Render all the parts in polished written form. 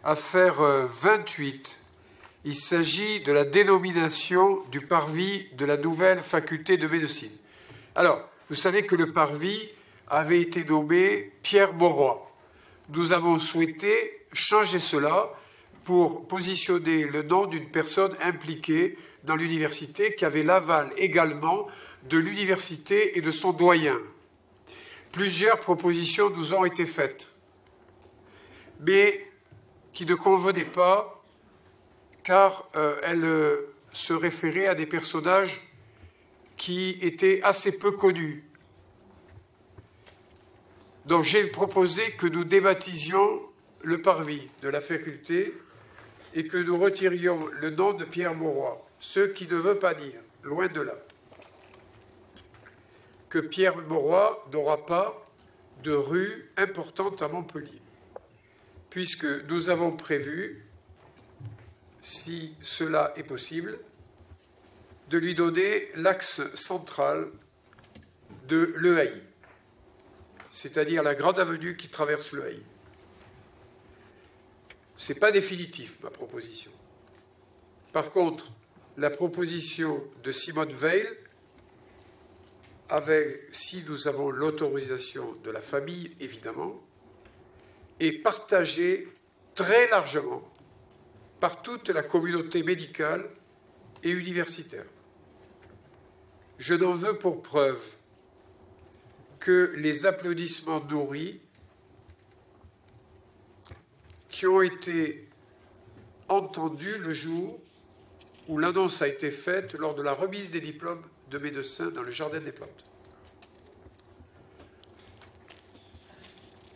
affaire 28. Il s'agit de la dénomination du parvis de la nouvelle faculté de médecine. Alors, vous savez que le parvis avait été nommé Pierre Mauroy. Nous avons souhaité changer cela pour positionner le nom d'une personne impliquée dans l'université qui avait l'aval également de l'université et de son doyen. Plusieurs propositions nous ont été faites, mais qui ne convenaient pas car elles se référaient à des personnages qui étaient assez peu connus. Donc j'ai proposé que nous débaptisions le parvis de la faculté et que nous retirions le nom de Pierre Mauroy, ce qui ne veut pas dire, loin de là, que Pierre Mauroy n'aura pas de rue importante à Montpellier, puisque nous avons prévu, si cela est possible, de lui donner l'axe central de l'EAI, c'est-à-dire la grande avenue qui traverse l'EAI. Ce n'est pas définitif, ma proposition. Par contre, la proposition de Simone Veil, si nous avons l'autorisation de la famille, évidemment, est partagée très largement par toute la communauté médicale et universitaire. Je n'en veux pour preuve que les applaudissements nourris qui ont été entendus le jour où l'annonce a été faite lors de la remise des diplômes de médecins dans le Jardin des Plantes.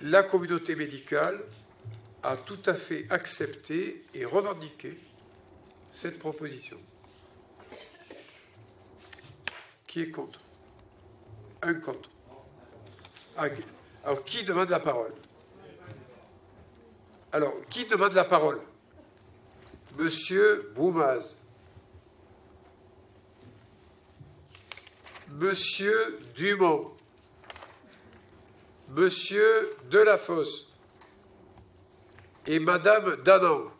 La communauté médicale a tout à fait accepté et revendiqué cette proposition. Qui est contre? Un contre. Alors, qui demande la parole? Alors, qui demande la parole? Monsieur Boumaz. Monsieur Dumont. Monsieur Delafosse. Et Madame Danan.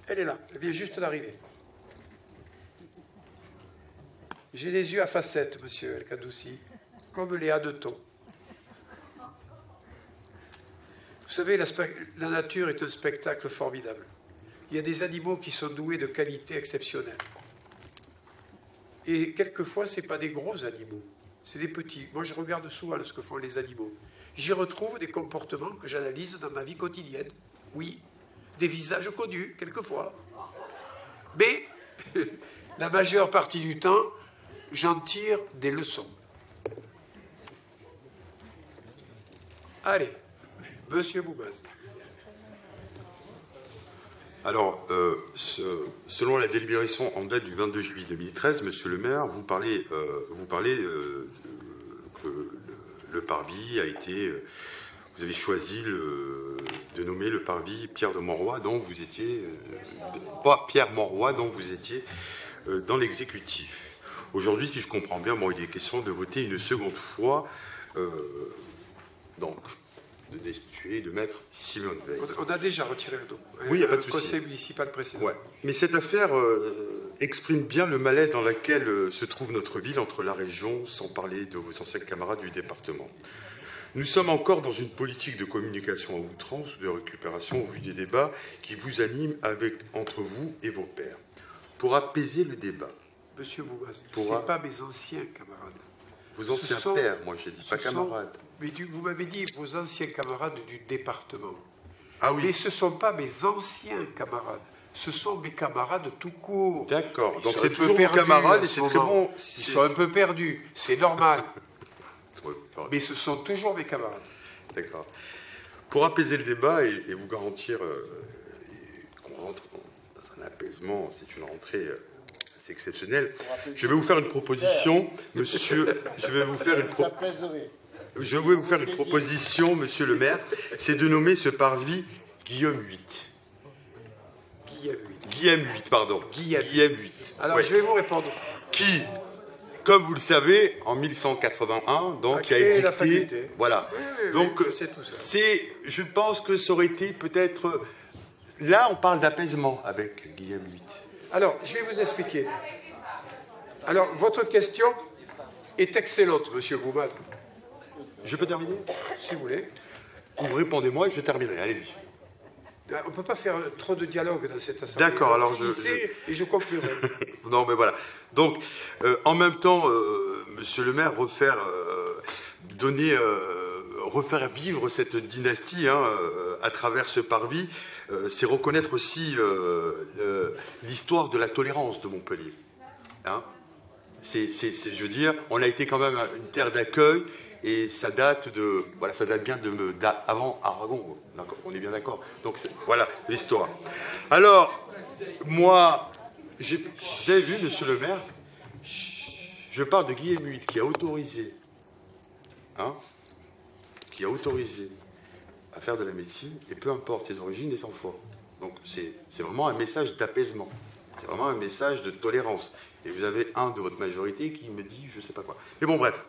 Elle est là, elle vient juste d'arriver. J'ai les yeux à facettes, monsieur El Kaddoussi, comme les hannetons. Vous savez, la nature est un spectacle formidable. Il y a des animaux qui sont doués de qualités exceptionnelles. Et quelquefois, ce n'est pas des gros animaux, c'est des petits. Moi, je regarde souvent ce que font les animaux. J'y retrouve des comportements que j'analyse dans ma vie quotidienne. Oui, des visages connus, quelquefois. Mais, la majeure partie du temps, j'en tire des leçons. Allez, monsieur Boumaz. Alors, selon la délibération en date du 22 juillet 2013, monsieur le maire, vous parlez que le parvis a été... vous avez choisi de nommer le parvis Pierre de Mauroy, dont vous étiez... pas Pierre Mauroy, dont vous étiez dans l'exécutif. Aujourd'hui, si je comprends bien, bon, il est question de voter une seconde fois, donc de destituer, de mettre Simone Veil. On a déjà retiré le nom. Oui, il n'y a pas de souci. Conseil municipal précédent. Ouais. Mais cette affaire exprime bien le malaise dans lequel se trouve notre ville, entre la région, sans parler de vos anciens camarades du département. Nous sommes encore dans une politique de communication à outrance, de récupération au vu des débats qui vous animent entre vous et vos pairs. Pour apaiser le débat. Monsieur Boumaz, ce n'est pas mes anciens camarades. Vos anciens pairs, moi j'ai dit, pas camarades. Mais vous m'avez dit vos anciens camarades du département. Ah oui. Mais ce ne sont pas mes anciens camarades. Ce sont mes camarades tout court. D'accord. Donc c'est toujours vos camarades et c'est très bon. Ils sont un peu perdus. C'est normal. Mais ce sont toujours mes camarades. D'accord. Pour apaiser le débat et vous garantir qu'on rentre dans un apaisement, c'est une rentrée assez exceptionnelle, je vais vous faire une proposition, monsieur. Je vais vous faire une proposition, monsieur le maire, c'est de nommer ce parvis Guillaume VIII. Guillaume VIII. Guillaume VIII. Alors, ouais. Je vais vous répondre. Qui comme vous le savez, en 1181, donc, il a édicté... Voilà. Oui, donc, tout ça. Je pense que ça aurait été peut-être... Là, on parle d'apaisement avec Guillaume VIII. Alors, je vais vous expliquer. Alors, votre question est excellente, monsieur Boumaz. Je peux terminer? Si vous voulez. Vous répondez-moi et je terminerai. Allez-y. On ne peut pas faire trop de dialogue dans cette assemblée. D'accord, alors Et je conclurai. Non, mais voilà. Donc, en même temps, monsieur le maire, refaire vivre cette dynastie à travers ce parvis, c'est reconnaître aussi l'histoire de la tolérance de Montpellier. Hein, je veux dire, on a été quand même une terre d'accueil et ça date bien avant Aragon. On est bien d'accord. Donc voilà l'histoire. Alors, moi, vous avez vu, monsieur le maire, je parle de Guillaume VIII qui a autorisé à faire de la médecine, et peu importe ses origines et sans foi. Donc c'est vraiment un message d'apaisement, c'est vraiment un message de tolérance. Et vous avez un de votre majorité qui me dit je ne sais pas quoi. Mais bon, bref.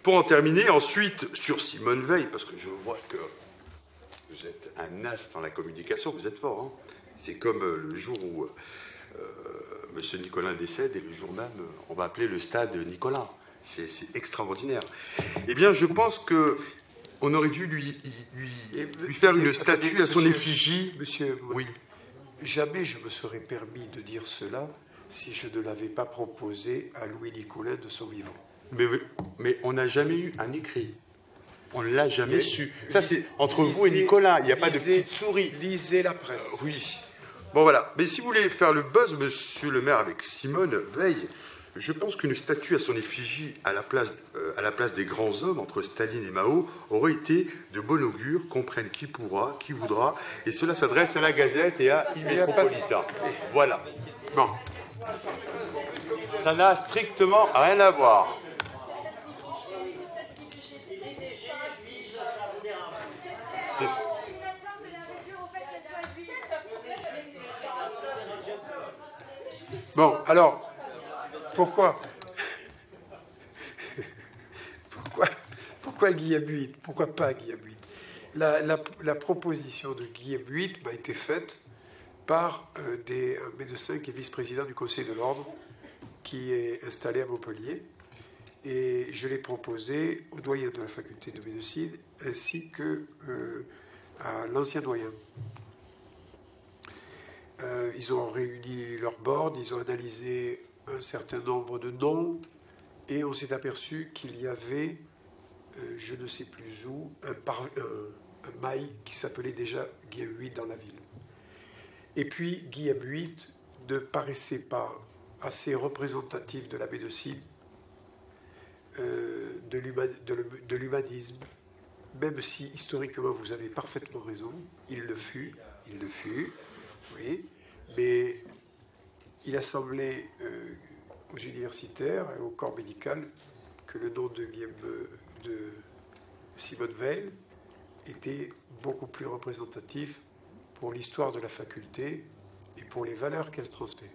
Pour en terminer, ensuite, sur Simone Veil, parce que je vois que vous êtes un as dans la communication, vous êtes fort. Hein, c'est comme le jour où M. Nicolin décède, et le jour même, on va appeler le stade Nicolas. C'est extraordinaire. Eh bien, je pense que on aurait dû lui faire une statue à son effigie. Monsieur, oui. Jamais je me serais permis de dire cela si je ne l'avais pas proposé à Louis Nicolin de son vivant. Mais on n'a jamais eu un écrit. On ne l'a jamais su. Ça, c'est entre vous et Nicolas. Il n'y a pas de petite souris. Lisez la presse. Oui. Bon, voilà. Mais si vous voulez faire le buzz, monsieur le maire, avec Simone Veil, je pense qu'une statue à son effigie à la place des grands hommes, entre Staline et Mao, aurait été de bon augure, comprenne qui pourra, qui voudra, et cela s'adresse à la Gazette et à e-Métropolitain. Voilà. Bon. Ça n'a strictement rien à voir. Bon, alors, pourquoi Guillaume VIII? Pourquoi pas Guillaume VIII? La proposition de Guillaume VIII m'a été faite par un médecin qui est vice-président du Conseil de l'Ordre, qui est installé à Montpellier. Et je l'ai proposé au doyen de la faculté de médecine, ainsi que à l'ancien doyen. Ils ont réuni leur board, ils ont analysé un certain nombre de noms, et on s'est aperçu qu'il y avait, je ne sais plus où, un mail qui s'appelait déjà Guillaume VIII dans la ville. Et puis Guillaume VIII ne paraissait pas assez représentatif de la médecine, de l'humanisme, même si historiquement vous avez parfaitement raison, il le fut, oui, mais il a semblé aux universitaires et au corps médical que le nom de Simone Veil était beaucoup plus représentatif pour l'histoire de la faculté et pour les valeurs qu'elle transmet.